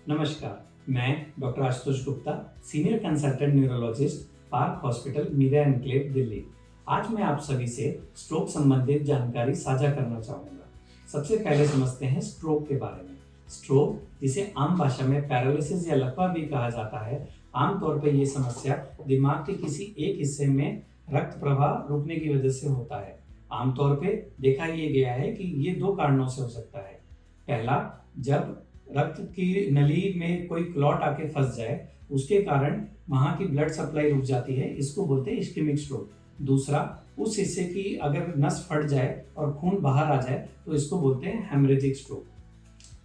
नमस्कार, मैं doctor Ashutosh Gupta, senior consultant neurologist, Park Hospital, Meera Enclave, Delhi. आज मैं आप सभी से स्ट्रोक संबंधित जानकारी साझा करना चाहूँगा। सबसे पहले समझते हैं स्ट्रोक के बारे में। स्ट्रोक, जिसे आम भाषा में पैरालिसिस या लकवा भी कहा जाता है, आमतौर पर यह समस्या दिमाग के किसी एक हिस्से में रक्त प्रवाह रुकने की वजह से होता है। आमतौर पे देखा यह गया है कि ये दो कारणों से हो सकता है। पहला, जब रक्त की नली में कोई क्लॉट आके फंस जाए, उसके कारण वहाँ की ब्लड सप्लाई रुक जाती है, इसको बोलते हैं इस्केमिक स्ट्रोक। दूसरा, उस हिस्से की अगर नस फट जाए और खून बाहर आ जाए तो इसको बोलते हैं हेमरेजिक स्ट्रोक।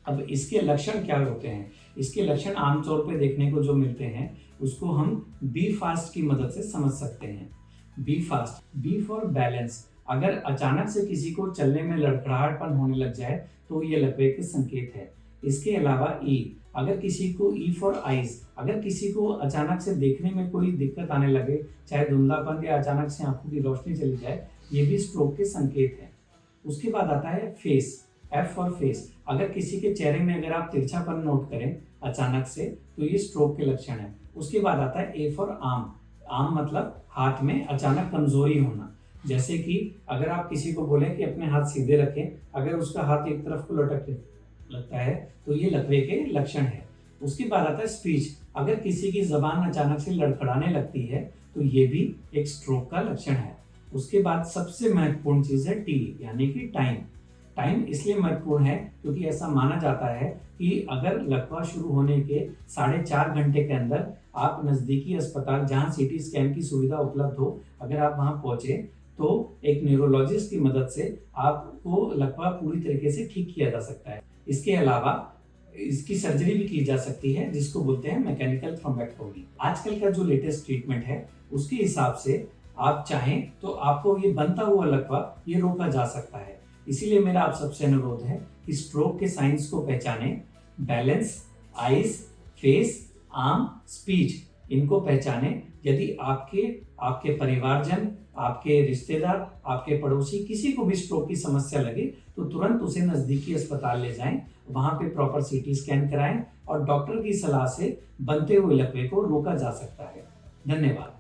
अब इसके लक्षण क्या होते हैं? इसके लक्षण आमतौर पे देखने को जो मिलते हैं उसको हम बी फास्ट की मदद से समझ सकते हैं। B fast, B for balance. अगर अचानक से किसी को चलने में लड़खड़ाहटपन होने लग जाए तो ये लकवे के संकेत है। इसके अलावा ई, अगर किसी को ई फॉर आइज, अगर किसी को अचानक से देखने में कोई दिक्कत आने लगे, चाहे धुंधलापन या अचानक से आंखों की रोशनी चली जाए, ये भी स्ट्रोक के संकेत हैं। उसके बाद आता है फेस, एफ फॉर फेस। अगर किसी के चेहरे में अगर आप तिरछापन नोट करें अचानक से तो ये स्ट्रोक के लक्षण है। उसके बाद आता है ए फॉर आर्म। आर्म मतलब हाथ में अचानक कमजोरी होना। जैसे कि अगर आप किसी को बोलें कि अपने हाथ सीधे रखें, अगर उसका हाथ एक तरफ को लटक लगता है तो ये लकवे के लक्षण है। उसके बाद आता है स्पीच। अगर किसी की जबान अचानक से लड़खड़ाने लगती है तो ये भी एक स्ट्रोक का लक्षण है। उसके बाद सबसे महत्वपूर्ण चीज है टी, यानी कि टाइम। टाइम इसलिए महत्वपूर्ण है क्योंकि ऐसा माना जाता है कि अगर लकवा शुरू होने के 4.5 घंटे के अंदर आप नज़दीकी अस्पताल जहां सीटी स्कैन की सुविधा उपलब्ध हो, अगर आप वहां पहुंचे तो एक न्यूरोलॉजिस्ट की मदद से आपको लकवा पूरी तरीके से ठीक किया जा सकता है। इसके अलावा इसकी सर्जरी भी की जा सकती है, जिसको बोलते हैं मैकेनिकल थ्रोम्बेक्टोमी। आजकल का जो लेटेस्ट ट्रीटमेंट है उसके हिसाब से आप चाहें तो आपको ये बनता हुआ लकवा ये रोका जा सकता है। इसीलिए मेरा आप सबसे अनुरोध है कि स्ट्रोक के साइंस को पहचानें। Balance, eyes, face, arm, speech, इनको पहचानें। यदि आपके परिवारजन, आपके रिश्तेदार, आपके पड़ोसी किसी को भी स्ट्रोक की समस्या लगे तो तुरंत उसे नज़दीकी अस्पताल ले जाएं, वहां पे प्रॉपर सीटी स्कैन कराएं और डॉक्टर की सलाह से बनते हुए लकवे को रोका जा सकता है। धन्यवाद।